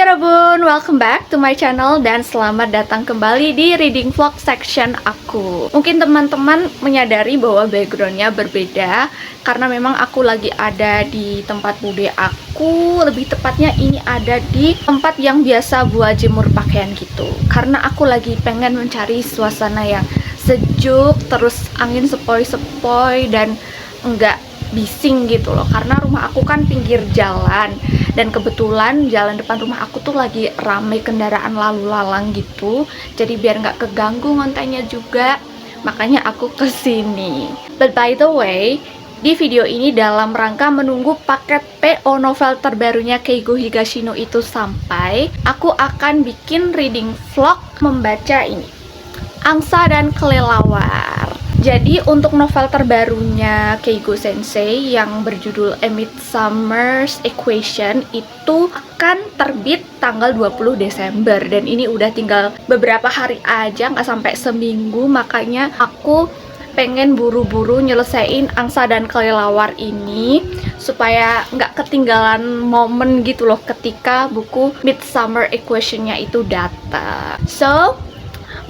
Rabun, welcome back to my channel dan selamat datang kembali di reading vlog section aku. Mungkin teman-teman menyadari bahwa backgroundnya berbeda karena memang aku lagi ada di tempat bude aku. Lebih tepatnya ini ada di tempat yang biasa buat jemur pakaian gitu. Karena aku lagi pengen mencari suasana yang sejuk, terus angin sepoi-sepoi dan enggak bising gitu loh, karena rumah aku kan pinggir jalan dan kebetulan jalan depan rumah aku tuh lagi ramai kendaraan lalu lalang gitu, jadi biar nggak keganggu ngontainya juga, makanya aku kesini. But by the way, di video ini dalam rangka menunggu paket PO novel terbarunya Keigo Higashino itu sampai, aku akan bikin reading vlog membaca ini, Angsa dan Kelelawar. Jadi untuk novel terbarunya Keigo Sensei yang berjudul A Midsummer's Equation itu akan terbit tanggal 20 Desember dan ini udah tinggal beberapa hari aja, nggak sampai seminggu, makanya aku pengen buru-buru nyelesain Angsa dan Kelelawar ini supaya nggak ketinggalan momen gitu loh ketika buku Midsummer Equation-nya itu datang. So,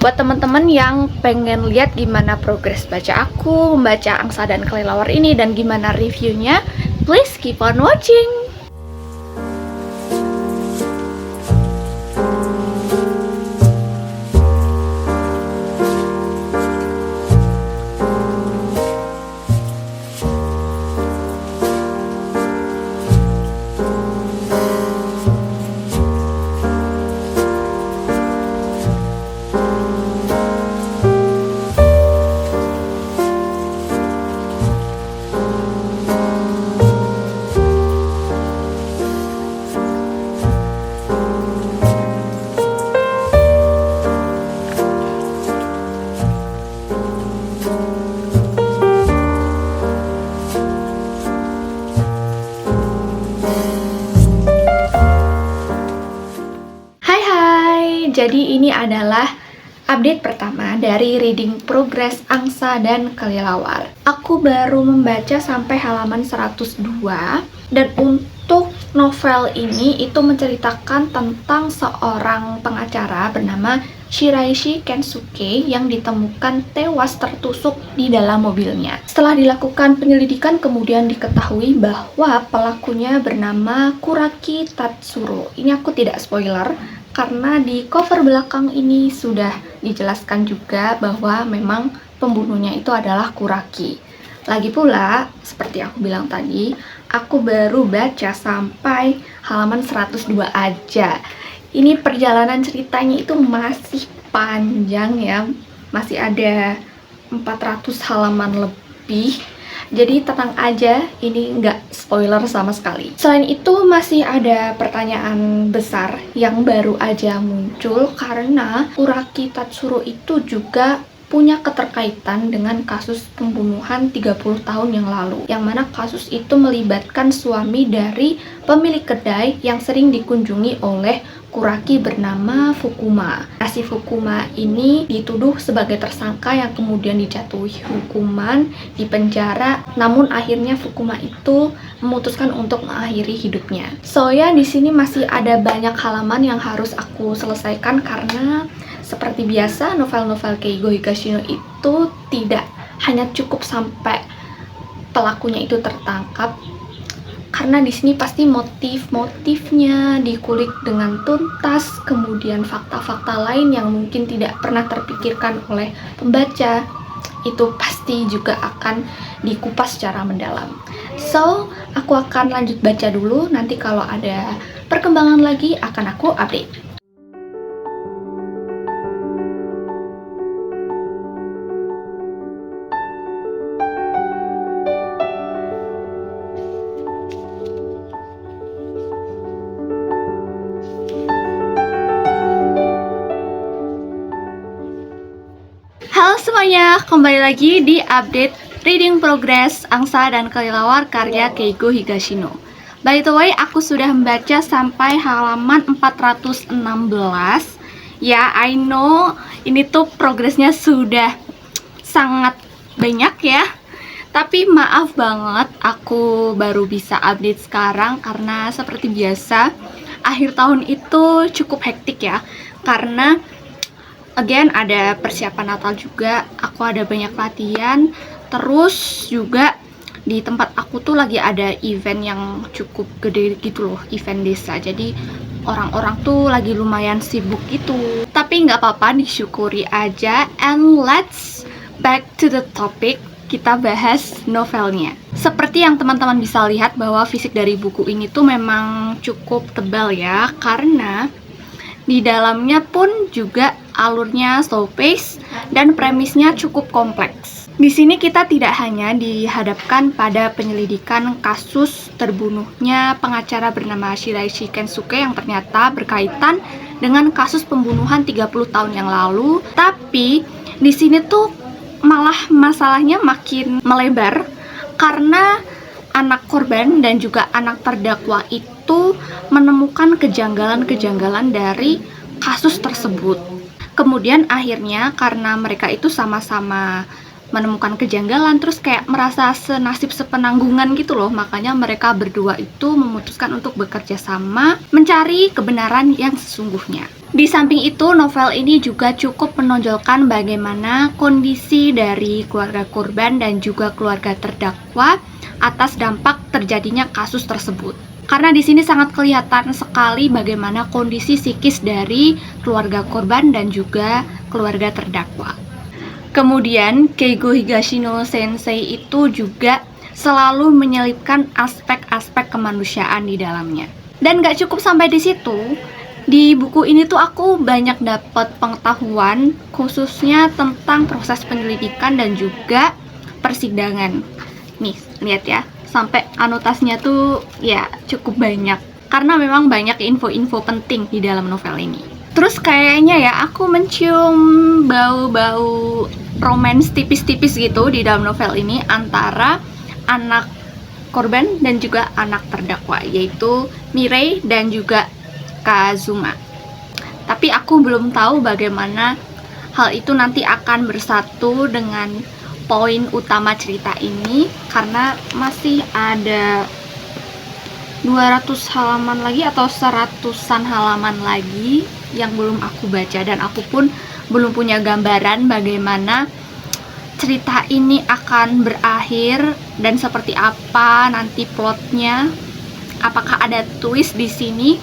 buat teman-teman yang pengen lihat gimana progres baca aku membaca Angsa dan Kelelawar ini dan gimana reviewnya, please keep on watching. Jadi ini adalah update pertama dari reading progress Angsa dan Kelelawar. Aku baru membaca sampai halaman 102 dan untuk novel ini itu menceritakan tentang seorang pengacara bernama Shiraishi Kensuke yang ditemukan tewas tertusuk di dalam mobilnya. Setelah dilakukan penyelidikan kemudian diketahui bahwa pelakunya bernama Kuraki Tatsuro. Ini aku tidak spoiler karena di cover belakang ini sudah dijelaskan juga bahwa memang pembunuhnya itu adalah Kuraki. Lagi pula, seperti aku bilang tadi, aku baru baca sampai halaman 102 aja. Ini perjalanan ceritanya itu masih panjang ya, masih ada 400 halaman lebih. Jadi tenang aja, ini nggak spoiler sama sekali. Selain itu masih ada pertanyaan besar yang baru aja muncul karena Kuraki Tatsuro itu juga punya keterkaitan dengan kasus pembunuhan 30 tahun yang lalu, yang mana kasus itu melibatkan suami dari pemilik kedai yang sering dikunjungi oleh Kuraki bernama Fukuma. Si Fukuma ini dituduh sebagai tersangka yang kemudian dijatuhi hukuman di penjara, namun akhirnya Fukuma itu memutuskan untuk mengakhiri hidupnya. So ya, di sini masih ada banyak halaman yang harus aku selesaikan karena seperti biasa novel-novel Keigo Higashino itu tidak hanya cukup sampai pelakunya itu tertangkap, karena di sini pasti motif-motifnya dikulik dengan tuntas, kemudian fakta-fakta lain yang mungkin tidak pernah terpikirkan oleh pembaca itu pasti juga akan dikupas secara mendalam. So, aku akan lanjut baca dulu, nanti kalau ada perkembangan lagi akan aku update. Halo semuanya, kembali lagi di update reading progress Angsa dan Kelelawar karya Keigo Higashino. By the way, aku sudah membaca sampai halaman 416. Ya, I know ini tuh progresnya sudah sangat banyak ya. Tapi maaf banget, aku baru bisa update sekarang karena seperti biasa akhir tahun itu cukup hektik ya, karena again ada persiapan Natal juga, aku ada banyak latihan, terus juga di tempat aku tuh lagi ada event yang cukup gede gitu loh, event desa. Jadi orang-orang tuh lagi lumayan sibuk gitu. Tapi nggak apa-apa, disyukuri aja. And let's back to the topic. Kita bahas novelnya. Seperti yang teman-teman bisa lihat bahwa fisik dari buku ini tuh memang cukup tebal ya, karena di dalamnya pun juga alurnya slow pace dan premisnya cukup kompleks. Di sini kita tidak hanya dihadapkan pada penyelidikan kasus terbunuhnya pengacara bernama Shiraishi Kensuke yang ternyata berkaitan dengan kasus pembunuhan 30 tahun yang lalu, tapi di sini tuh malah masalahnya makin melebar karena anak korban dan juga anak terdakwa itu menemukan kejanggalan-kejanggalan dari kasus tersebut. Kemudian akhirnya karena mereka itu sama-sama menemukan kejanggalan, terus kayak merasa senasib sepenanggungan gitu loh, makanya mereka berdua itu memutuskan untuk bekerja sama mencari kebenaran yang sesungguhnya. Di samping itu, novel ini juga cukup menonjolkan bagaimana kondisi dari keluarga korban dan juga keluarga terdakwa atas dampak terjadinya kasus tersebut. Karena di sini sangat kelihatan sekali bagaimana kondisi psikis dari keluarga korban dan juga keluarga terdakwa. Kemudian Keigo Higashino Sensei itu juga selalu menyelipkan aspek-aspek kemanusiaan di dalamnya. Dan gak cukup sampai di situ, di buku ini tuh aku banyak dapat pengetahuan khususnya tentang proses penyelidikan dan juga persidangan. Nih, lihat ya, sampai anotasinya tuh ya cukup banyak. Karena memang banyak info-info penting di dalam novel ini. Terus kayaknya ya aku mencium bau-bau romance tipis-tipis gitu di dalam novel ini antara anak korban dan juga anak terdakwa, yaitu Mirei dan juga Kazuma. Tapi aku belum tahu bagaimana hal itu nanti akan bersatu dengan poin utama cerita ini, karena masih ada 200 halaman lagi atau 100-an halaman lagi yang belum aku baca, dan aku pun belum punya gambaran bagaimana cerita ini akan berakhir dan seperti apa nanti plotnya, apakah ada twist di sini.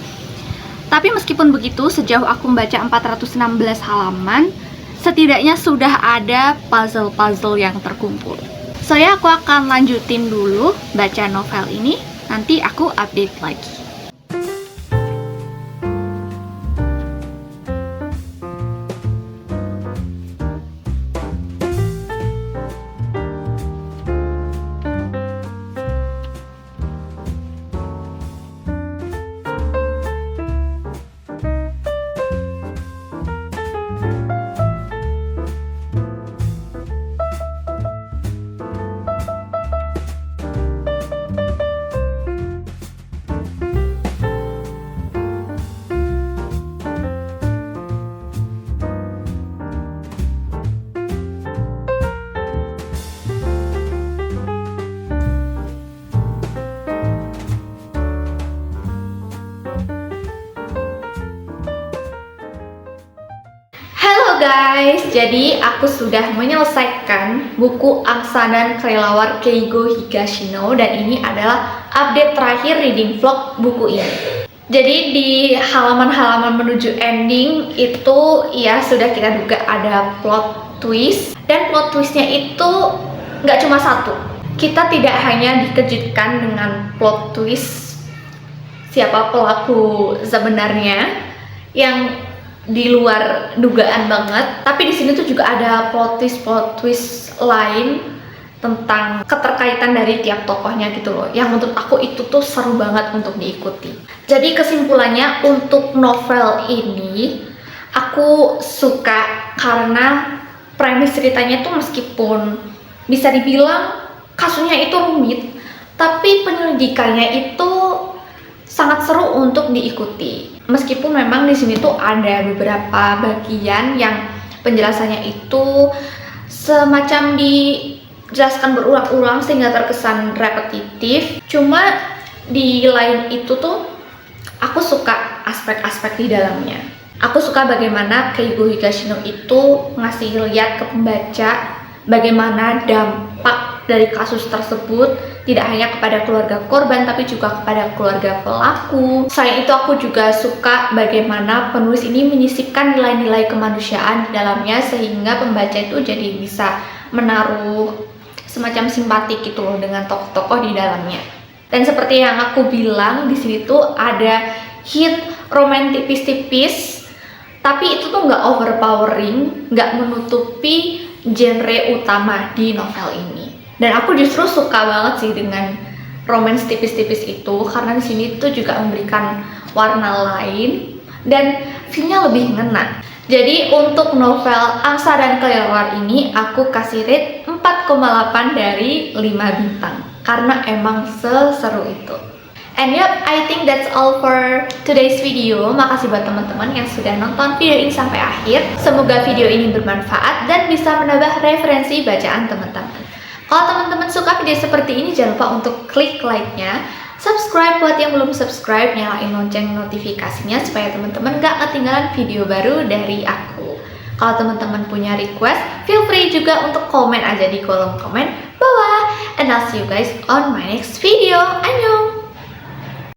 Tapi meskipun begitu, sejauh aku membaca 416 halaman, setidaknya sudah ada puzzle-puzzle yang terkumpul. So ya, aku akan lanjutin dulu baca novel ini, nanti aku update lagi. Guys, jadi aku sudah menyelesaikan buku Angsa dan Kelelawar Keigo Higashino, dan ini adalah update terakhir reading vlog buku ini. Jadi di halaman-halaman menuju ending itu ya sudah kita duga ada plot twist, dan plot twistnya itu nggak cuma satu. Kita tidak hanya dikejutkan dengan plot twist siapa pelaku sebenarnya yang di luar dugaan banget, tapi di sini tuh juga ada plot twist lain tentang keterkaitan dari tiap tokohnya gitu loh, yang menurut aku itu tuh seru banget untuk diikuti. Jadi kesimpulannya, untuk novel ini aku suka karena premis ceritanya tuh meskipun bisa dibilang kasusnya itu rumit, tapi penyelidikannya itu sangat seru untuk diikuti. Meskipun memang di sini tuh ada beberapa bagian yang penjelasannya itu semacam dijelaskan berulang-ulang sehingga terkesan repetitif. Cuma di lain itu tuh Aku suka aspek-aspek di dalamnya. Aku suka bagaimana Keigo Higashino itu ngasih lihat ke pembaca bagaimana dampak dari kasus tersebut tidak hanya kepada keluarga korban tapi juga kepada keluarga pelaku. Selain itu aku juga suka bagaimana penulis ini menyisipkan nilai-nilai kemanusiaan di dalamnya sehingga pembaca itu jadi bisa menaruh semacam simpatik gitu loh dengan tokoh-tokoh di dalamnya. Dan seperti yang aku bilang di sini tuh ada hint romantis tipis-tipis, tapi itu tuh nggak overpowering, nggak menutupi genre utama di novel ini. Dan aku justru suka banget sih dengan romance tipis-tipis itu karena di sini tuh juga memberikan warna lain dan feel-nya lebih ngena. Jadi untuk novel Angsa dan Kelelawar ini aku kasih rate 4,8 dari 5 bintang karena emang seseru itu. And yep, I think that's all for today's video. Makasih buat teman-teman yang sudah nonton video ini sampai akhir. Semoga video ini bermanfaat dan bisa menambah referensi bacaan teman-teman. Kalau teman-teman suka video seperti ini, jangan lupa untuk klik like-nya, subscribe buat yang belum subscribe, nyalain lonceng notifikasinya supaya teman-teman gak ketinggalan video baru dari aku. Kalau teman-teman punya request, feel free juga untuk komen aja di kolom komen bawah. And I'll see you guys on my next video. Annyeong!